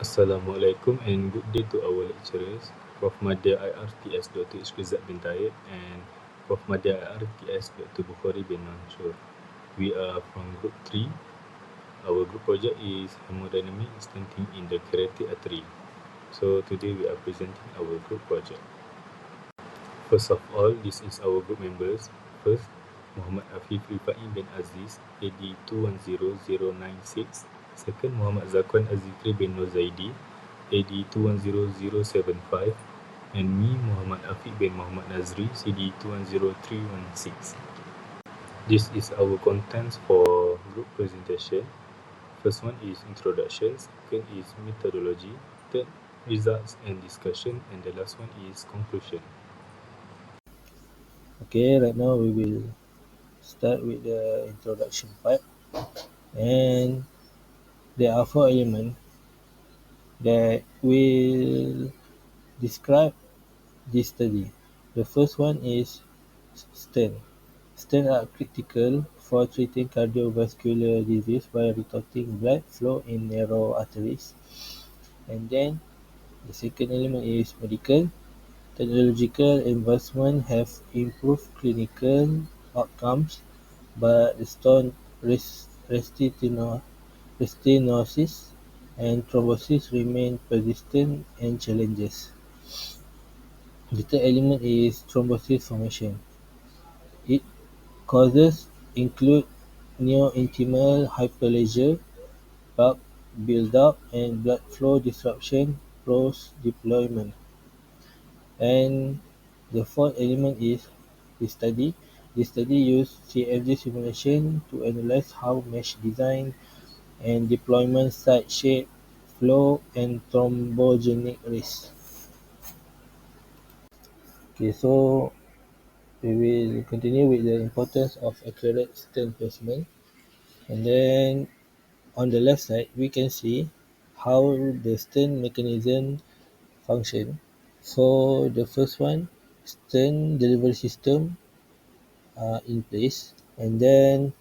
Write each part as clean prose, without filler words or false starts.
Assalamualaikum and good day to our lecturers, Prof. Madya IRTS Dr. Ishqizat bin Taib and Prof. Madya IRTS Dr. Bukhari bin Mansur. We are from Group 3. Our group project is Hemodynamic Stenting in the Carotid Artery. So today we are presenting our group project. First of all, this is our group members. First, Muhammad Afif Rifai bin Aziz, AD 210096. Second, Muhammad Zakwan Az-Zikry bin Nozaidi, AD 210075. And me, Muhammad Afiq bin Muhammad Nazri, CD 210316. This is our contents for group presentation. First one is introduction, second is methodology, third results and discussion, and the last one is conclusion. Okay, right now we will start with the introduction part, and there are 4 elements that will describe this study. The first one is stent. Stents are critical for treating cardiovascular disease by retorting blood flow in narrow arteries. And then the second element is medical. Technological advancements have improved clinical outcomes, but the restenosis and thrombosis remain persistent and challenges. The third element is thrombosis formation. Its causes include neointimal hyperplasia, plaque buildup, and blood flow disruption post-deployment. And the fourth element is the study. The study used CFD simulation to analyze how mesh design and deployment site shape, flow, and thrombogenic risk. Okay, so we will continue with the importance of accurate stent placement. And then on the left side, we can see how the stent mechanism function. So the first one, stent delivery system in place, and then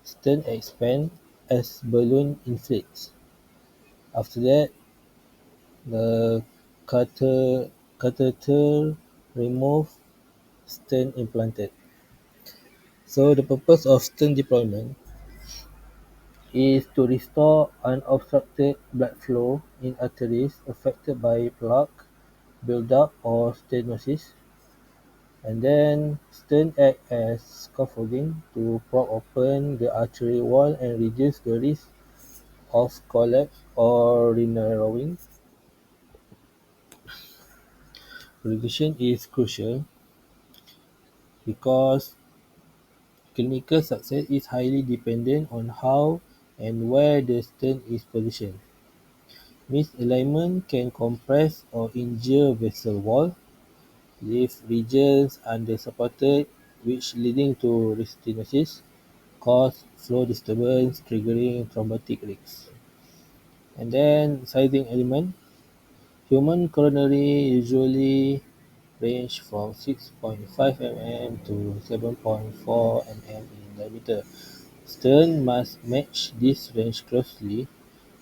stent expand as balloon inflates. After that, the catheter remove, stent implanted. So the purpose of stent deployment is to restore unobstructed blood flow in arteries affected by plaque buildup or stenosis, and then stent act as scaffolding to prop open the artery wall and reduce the risk of collapse or re-narrowing. Regulation is crucial because clinical success is highly dependent on how and where the stent is positioned. Misalignment can compress or injure vessel wall, leave regions under-supported, which leading to restenosis, cause flow disturbance, triggering thrombotic risks. And then sizing element. Human coronary usually range from 6.5 mm to 7.4 mm in diameter. Stern must match this range closely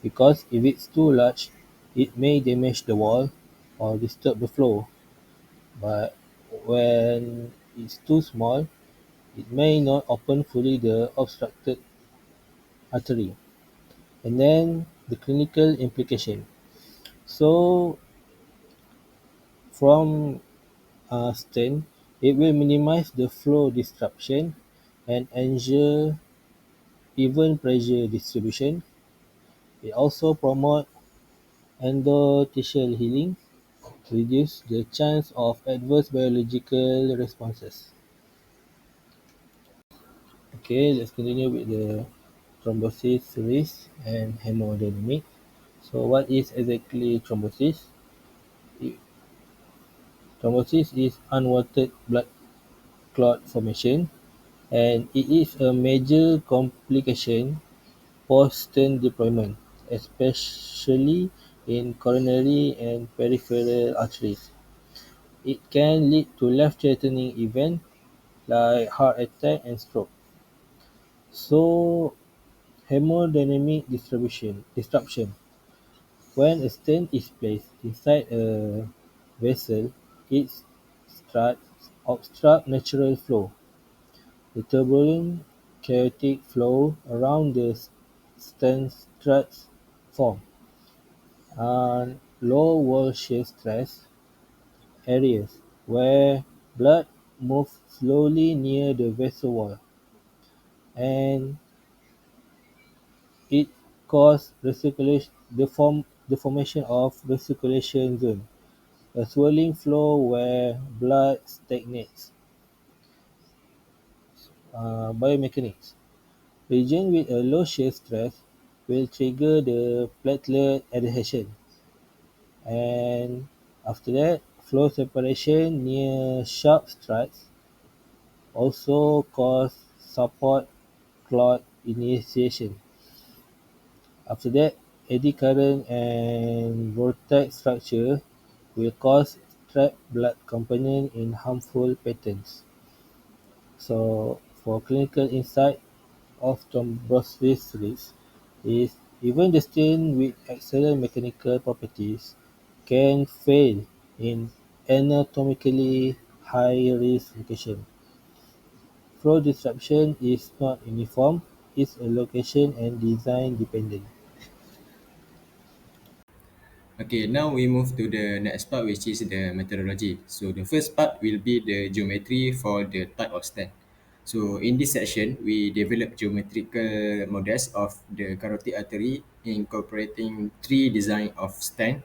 because if it's too large, it may damage the wall or disturb the flow, but when it's too small, it may not open fully the obstructed artery. And then the clinical implication. So from a stent, it will minimize the flow disruption and ensure even pressure distribution. It also promotes endothelial healing, reduce the chance of adverse biological responses. Okay, let's continue with the thrombosis risk and hemodynamic. So what is exactly thrombosis? Thrombosis is unwanted blood clot formation, and it is a major complication post-stent deployment, especially in coronary and peripheral arteries. It can lead to life-threatening events like heart attack and stroke. So, hemodynamic disruption. When a stent is placed inside a vessel, its struts obstruct natural flow. The turbulent chaotic flow around the stent struts form and low wall shear stress areas where blood moves slowly near the vessel wall, and it causes the formation of recirculation zone, a swelling flow where blood stagnates. Biomechanics: region with a low shear stress will trigger the platelet adhesion, and after that, flow separation near sharp struts also cause support clot initiation. After that, eddy current and vortex structure will cause trapped blood component in harmful patterns. So, for clinical insight of thrombosis risk is even the stent with excellent mechanical properties can fail in anatomically high-risk location. Flow disruption is not uniform; it's a location and design dependent. Okay, now we move to the next part, which is the methodology. So the first part will be the geometry for the type of stand. So in this section, we develop geometrical models of the carotid artery incorporating three design of stand,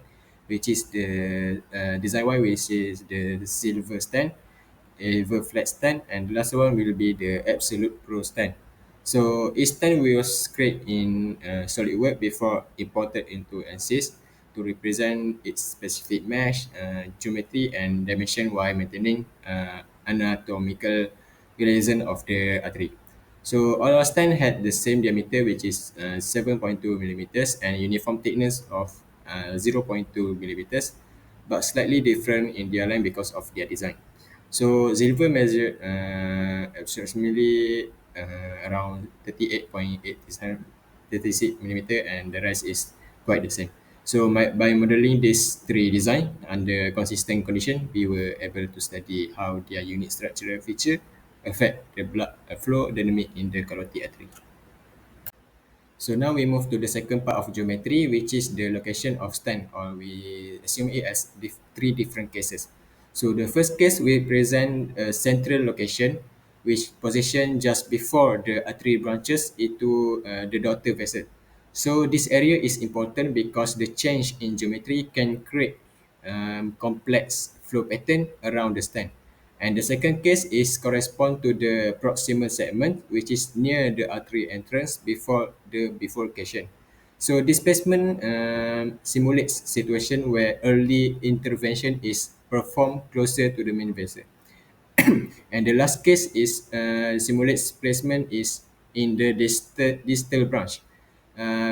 which is the design one, which is the silver stand, ever flat stand, and the last one will be the absolute pro stand. So each stand was created in SolidWorks before imported into ANSYS to represent its specific mesh, geometry, and dimension while maintaining anatomical realism of the artery. So all our stand had the same diameter, which is 7.2 millimeters, and uniform thickness of 0.2 millimeters, but slightly different in their line because of their design. So silver measured approximately around 38.86 millimeter, and the rest is quite the same. So by modeling these three design under consistent condition, we were able to study how their unique structural feature affect the blood flow dynamic in the carotid artery. So now we move to the second part of geometry, which is the location of stand, or we assume it as three different cases. So the first case we present a central location, which position just before the artery branches into the daughter vessel. So this area is important because the change in geometry can create complex flow pattern around the stand. And the second case is correspond to the proximal segment, which is near the artery entrance before the bifurcation. So displacement simulates situation where early intervention is performed closer to the main vessel. And the last case is simulates placement is in the distal branch,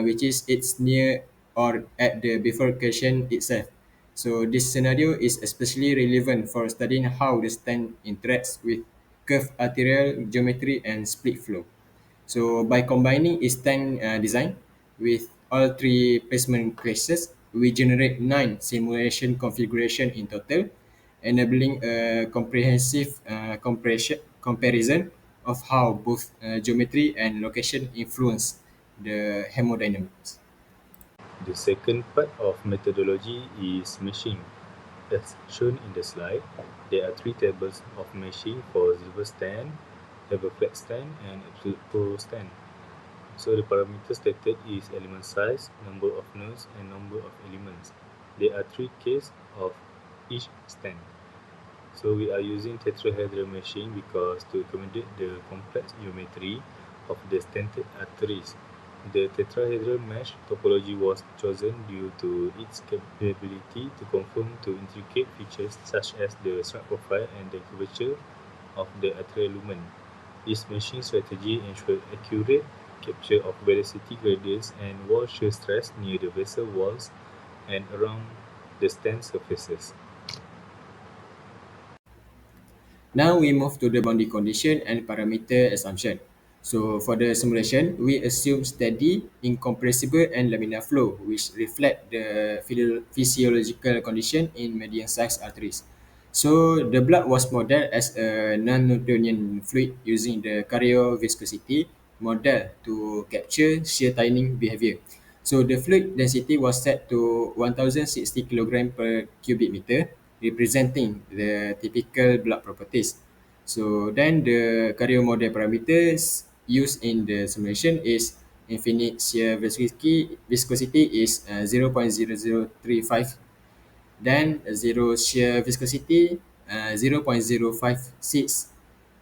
which is it's near or at the bifurcation itself. So this scenario is especially relevant for studying how the stent interacts with curved arterial geometry and split flow. So by combining stent design with all three placement cases, we generate 9 simulation configuration in total, enabling a comprehensive comparison of how both geometry and location influence the hemodynamics. The second part of methodology is meshing. As shown in the slide, there are three tables of meshing for silver stand, ever flat stand, and absolute pro stand. So the parameters stated is element size, number of nodes, and number of elements. There are three cases of each stand. So we are using tetrahedral meshing because to accommodate the complex geometry of the stented arteries. The tetrahedral mesh topology was chosen due to its capability to conform to intricate features such as the strut profile and the curvature of the arterial lumen. This meshing strategy ensures accurate capture of velocity gradients and wall shear stress near the vessel walls and around the stent surfaces. Now we move to the boundary condition and parameter assumption. So for the simulation, we assume steady, incompressible, and laminar flow, which reflect the physiological condition in medium-sized arteries. So the blood was modeled as a non-Newtonian fluid using the viscosity model to capture shear tightening behavior. So the fluid density was set to 1060 kg per cubic meter, representing the typical blood properties. So then the cardio model parameters used in the simulation is infinite shear viscosity is 0.0035, then zero shear viscosity 0.056,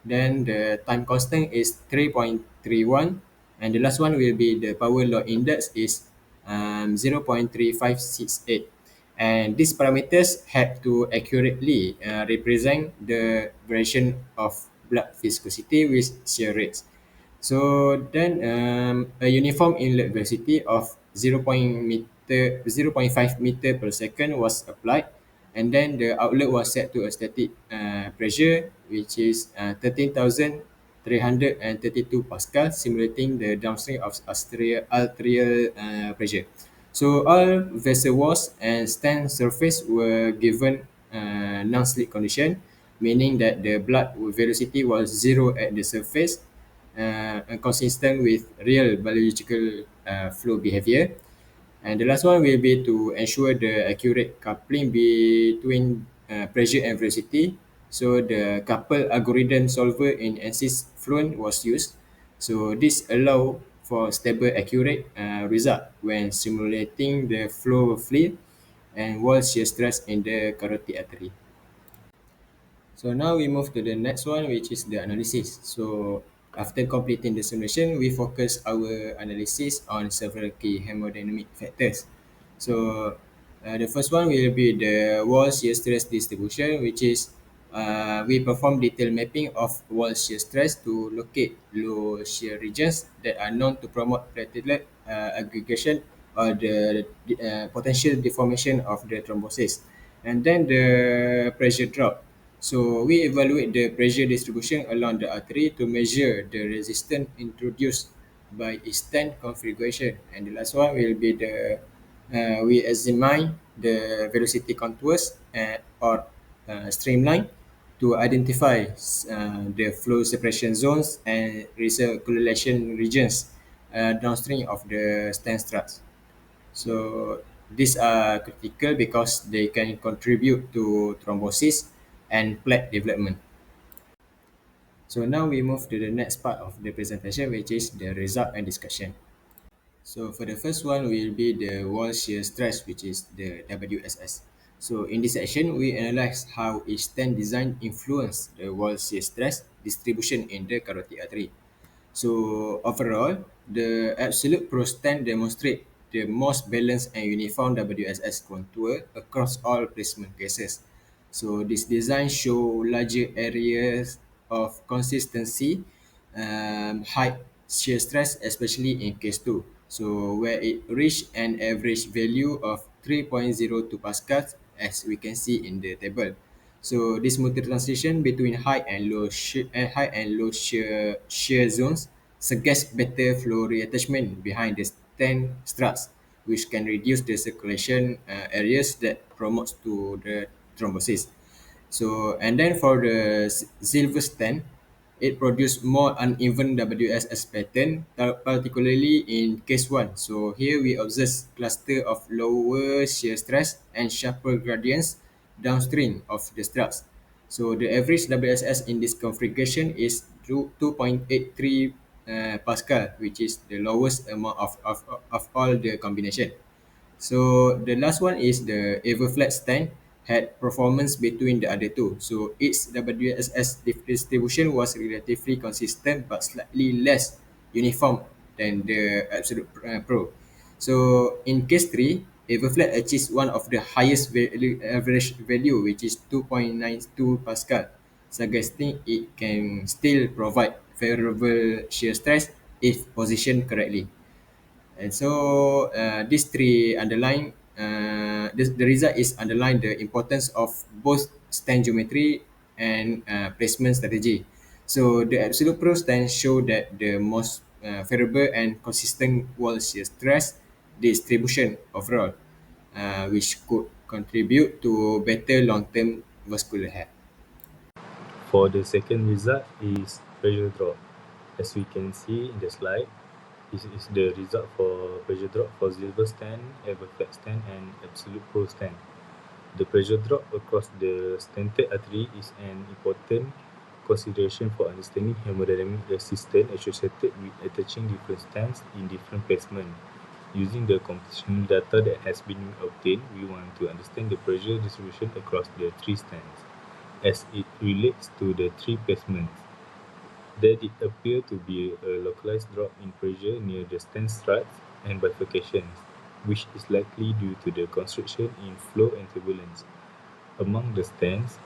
then the time constant is 3.31, and the last one will be the power law index is 0.3568. And these parameters have to accurately represent the variation of blood viscosity with shear rates. So then a uniform inlet velocity of 0.5 meter per second was applied, and then the outlet was set to a static pressure, which is 13,332 Pascal, simulating the downstream of arterial pressure. So all vessel walls and stent surface were given non-slip condition, meaning that the blood velocity was zero at the surface, consistent with real biological flow behavior. And the last one will be to ensure the accurate coupling between pressure and velocity. So the couple algorithm solver in ANSYS Fluent was used. So this allow for stable, accurate result when simulating the flow of fluid and wall shear stress in the carotid artery. So now we move to the next one, which is the analysis. So after completing the simulation, we focus our analysis on several key hemodynamic factors. So the first one will be the wall shear stress distribution, which is we perform detailed mapping of wall shear stress to locate low shear regions that are known to promote platelet aggregation or the potential deformation of the thrombosis. And then the pressure drop. So we evaluate the pressure distribution along the artery to measure the resistance introduced by its stent configuration. And the last one will be the we examine the velocity contours or streamline to identify the flow separation zones and recirculation regions downstream of the stent struts. So these are critical because they can contribute to thrombosis and plaque development. So now we move to the next part of the presentation, which is the result and discussion. So for the first one will be the wall shear stress, which is the WSS. So in this section, we analyze how each stent design influence the wall shear stress distribution in the carotid artery. So overall, the absolute pro stand demonstrate the most balanced and uniform WSS contour across all placement cases. So this design show larger areas of consistency, height shear stress, especially in case 2. So where it reached an average value of 3.02 pascals, as we can see in the table. So this multi transition between high and low shear zones suggests better flow reattachment behind the stent struts, which can reduce the circulation areas that promotes to the thrombosis. So and then for the silver stent, it produced more uneven WSS pattern, particularly in case 1. So here we observe cluster of lower shear stress and sharper gradients downstream of the struts. So the average WSS in this configuration is 2.83 Pascal, which is the lowest amount of all the combination. So the last one is the Everflat stand had performance between the other two. So its WSS distribution was relatively consistent but slightly less uniform than the Absolute Pro. So in case 3, Everflat achieves one of the highest average value, which is 2.92 Pascal, suggesting it can still provide favorable shear stress if positioned correctly. And so these three underline the result is underline the importance of both stand geometry and placement strategy. So the absolute pros then show that the most favorable and consistent wall shear stress distribution overall, which could contribute to better long-term vascular health. For the second result is pressure drop. As we can see in the slide, this is the result for pressure drop for silver stand, everflex stand and absolute pro stand. The pressure drop across the stented artery is an important consideration for understanding hemodynamic resistance associated with attaching different stands in different placement. Using the computational data that has been obtained, we want to understand the pressure distribution across the three stands as it relates to the three placements. There did appear to be a localized drop in pressure near the stand struts and bifurcations, which is likely due to the constriction in flow and turbulence. Among the stands,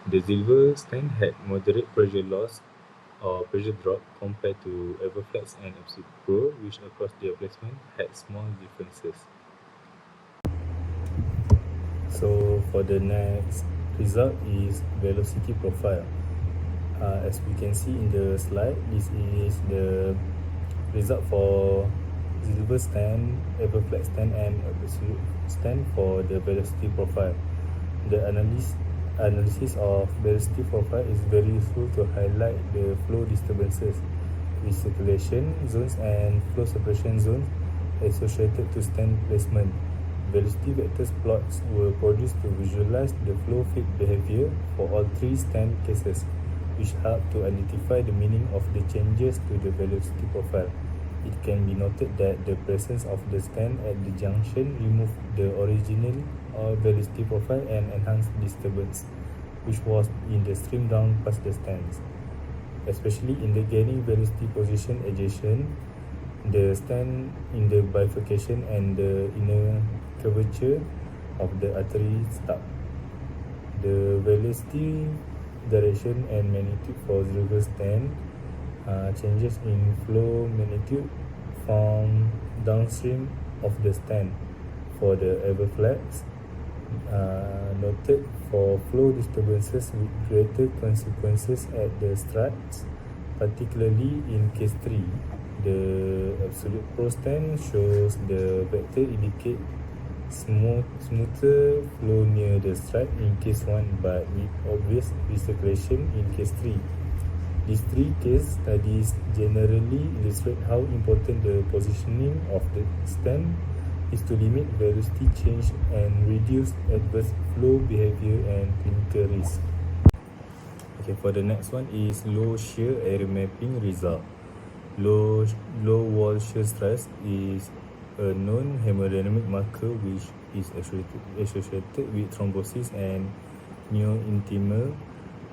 the silver stand had moderate pressure loss or pressure drop compared to Everflex and Absolute Pro, which across their placement had small differences. So for the next result is velocity profile. As we can see in the slide, this is the result for silver stand, Everflex stand and Absolute stand for the velocity profile. The analysis of velocity profile is very useful to highlight the flow disturbances, recirculation zones and flow separation zones associated to stand placement. Velocity vectors plots were produced to visualize the flow field behavior for all three stand cases, which help to identify the meaning of the changes to the velocity profile. It can be noted that the presence of the stand at the junction removed the original velocity profile and enhanced disturbance, which was in the stream down past the stands. Especially in the gaining velocity position adjacent, the stand in the bifurcation and the inner curvature of the artery stub. The velocity, direction and magnitude for silver stand changes in flow magnitude from downstream of the stand. For the Everflex, noted for flow disturbances with greater consequences at the struts, particularly in case 3. The absolute pro stand shows the vector indicate smoother flow near the strut in case 1 but with obvious recirculation in case 3. These three case studies generally illustrate how important the positioning of the stand is to limit velocity change and reduce adverse flow behavior and clinical risk. Okay, for the next one is low shear area mapping result. Low wall shear stress is a known hemodynamic marker which is associated with thrombosis and neointimal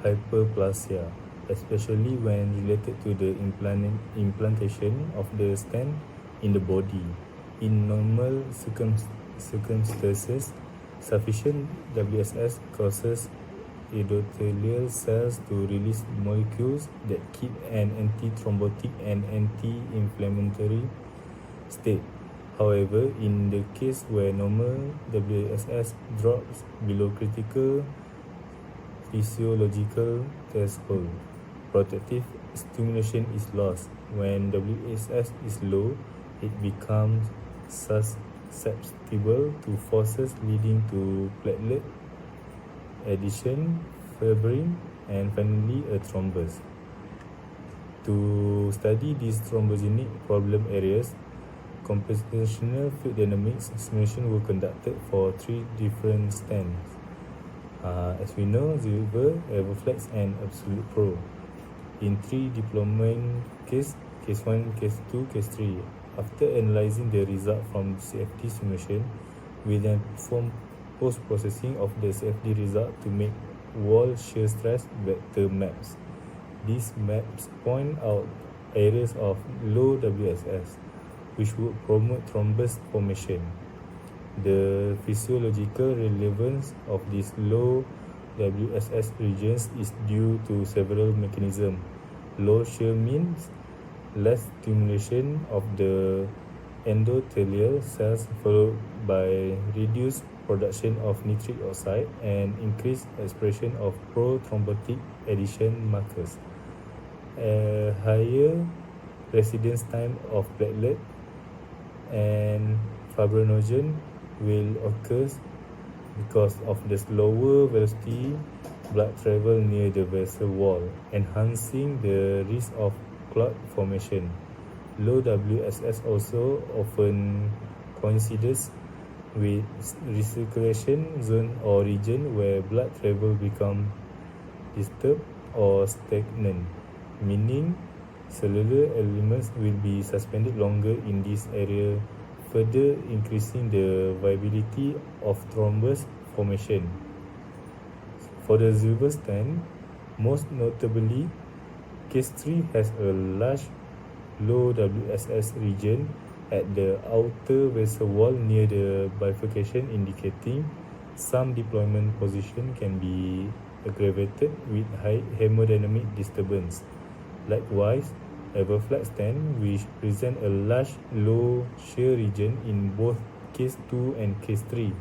hyperplasia, especially when related to the implantation of the stent in the body. In normal circumstances, sufficient WSS causes endothelial cells to release molecules that keep an anti-thrombotic and anti-inflammatory state. However, in the case where normal WSS drops below critical physiological threshold, protective stimulation is lost. When WSS is low, it becomes susceptible to forces leading to platelet addition, fibrin, and finally a thrombus. To study these thrombogenic problem areas, computational fluid dynamics simulations were conducted for 3 different stents. As we know, Silver, Everflex, and Absolute Pro. In 3 deployment case 1, case 2, case 3. After analyzing the result from CFD simulation, we then perform post-processing of the CFD result to make wall shear stress vector maps. These maps point out areas of low WSS, which would promote thrombus formation. The physiological relevance of these low WSS regions is due to several mechanisms. Low shear means less stimulation of the endothelial cells, followed by reduced production of nitric oxide and increased expression of pro-thrombotic addition markers. A higher residence time of platelet and fibrinogen will occur because of the slower velocity blood travel near the vessel wall, enhancing the risk of clot formation. Low WSS also often coincides with recirculation zone or region where blood travel becomes disturbed or stagnant, meaning cellular elements will be suspended longer in this area, further increasing the viability of thrombus formation. For the silver stent, most notably, case 3 has a large low WSS region at the outer vessel wall near the bifurcation, indicating some deployment position can be aggravated with high hemodynamic disturbance. Likewise, Everflat stent, which present a large low shear region in both case 2 and case 3.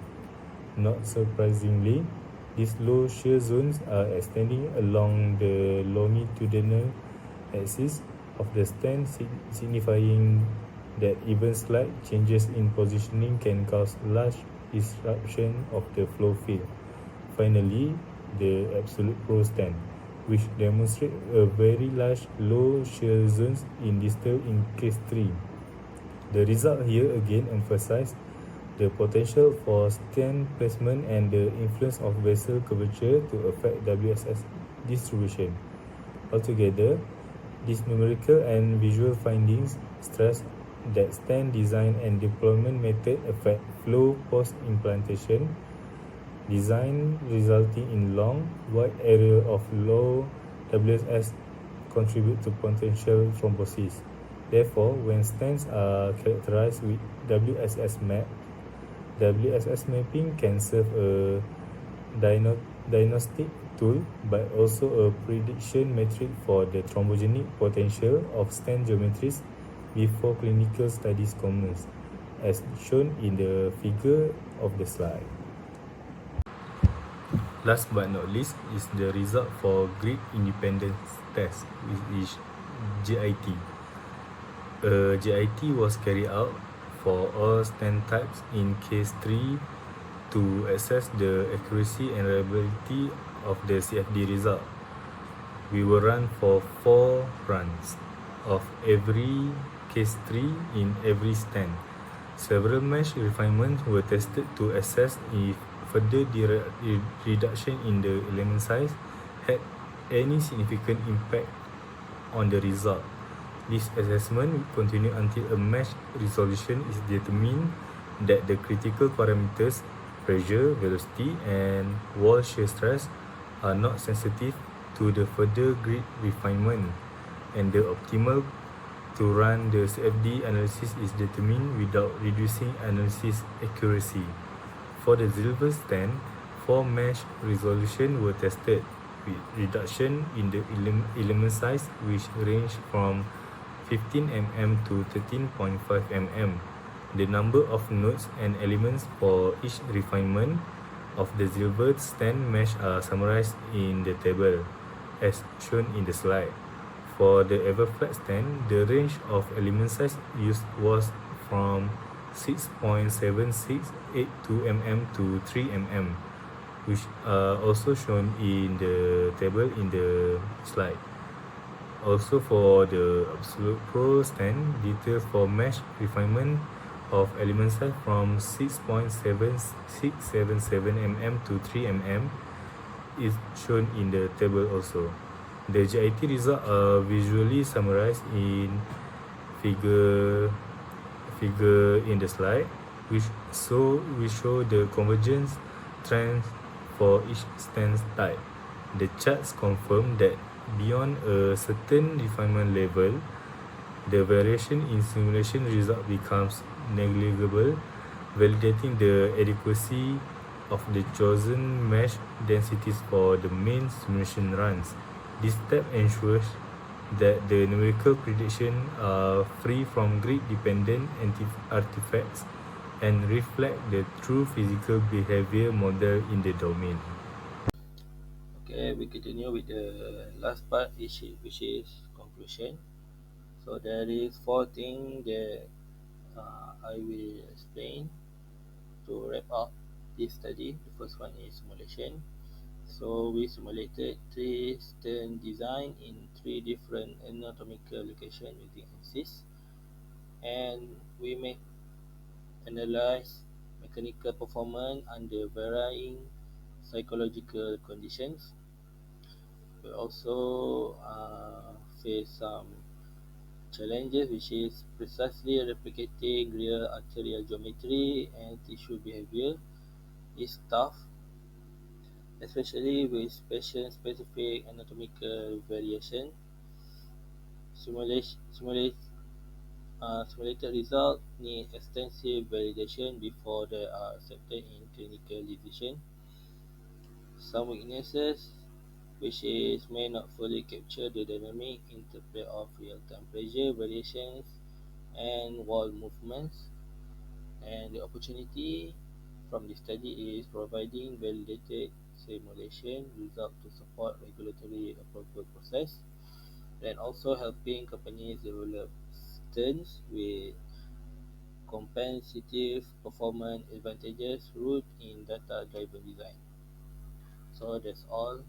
Not surprisingly, these low shear zones are extending along the longitudinal axis of the stent, signifying that even slight changes in positioning can cause large disruption of the flow field. Finally, the absolute pro stent, which demonstrate a very large low shear zones in distal in case 3. The result here again emphasize the potential for stent placement and the influence of vessel curvature to affect WSS distribution. Altogether, these numerical and visual findings stress that stent design and deployment method affect flow post-implantation, design resulting in long, wide area of low WSS contribute to potential thrombosis. Therefore, when stents are characterized with WSS mapping can serve a diagnostic tool but also a prediction metric for the thrombogenic potential of stent geometries before clinical studies commence, as shown in the figure of the slide. Last but not least is the result for grid independence test, which is GIT. A GIT was carried out for all stent types in case 3 to assess the accuracy and reliability of the CFD result. We will run for 4 runs of every case 3 in every stent. Several mesh refinements were tested to assess if further reduction in the element size had any significant impact on the result. This assessment will continue until a mesh resolution is determined that the critical parameters, pressure, velocity, and wall shear stress are not sensitive to the further grid refinement, and the optimal to run the CFD analysis is determined without reducing analysis accuracy. For the silver stent, 4 mesh resolution were tested with reduction in the element size, which ranged from 15 mm to 13.5 mm. The number of nodes and elements for each refinement of the silver stent mesh are summarized in the table, as shown in the slide. For the Everflat stent, the range of element size used was from 6.7682 mm to 3 mm, which are also shown in the table in the slide. Also for the absolute pro stent, details for mesh refinement of element size from 6.7677 mm to 3 mm is shown in the table also. The GIT results are visually summarized in figure in the slide, which show the convergence trends for each stent type. The charts confirm that beyond a certain refinement level, the variation in simulation result becomes negligible, validating the adequacy of the chosen mesh densities for the main simulation runs. This step ensures that the numerical predictions are free from grid-dependent artifacts and reflect the true physical behavior model in the domain. Okay, we continue with the last part, which is situation. So there is four things that I will explain to wrap up this study. The first one is simulation. So we simulated three stent design in three different anatomical locations using ANSYS, and we may analyze mechanical performance under varying psychological conditions. We also face some challenges, which is precisely replicating real arterial geometry and tissue behavior is tough, especially with patient-specific anatomical variation. Simulated results need extensive validation before they are accepted in clinical decision. Some weaknesses, which is may not fully capture the dynamic interplay of real-time pressure variations and wall movements, and the opportunity from the study is providing validated simulation results to support regulatory approval process, and also helping companies develop stents with compensative performance advantages rooted in data-driven design. So that's all.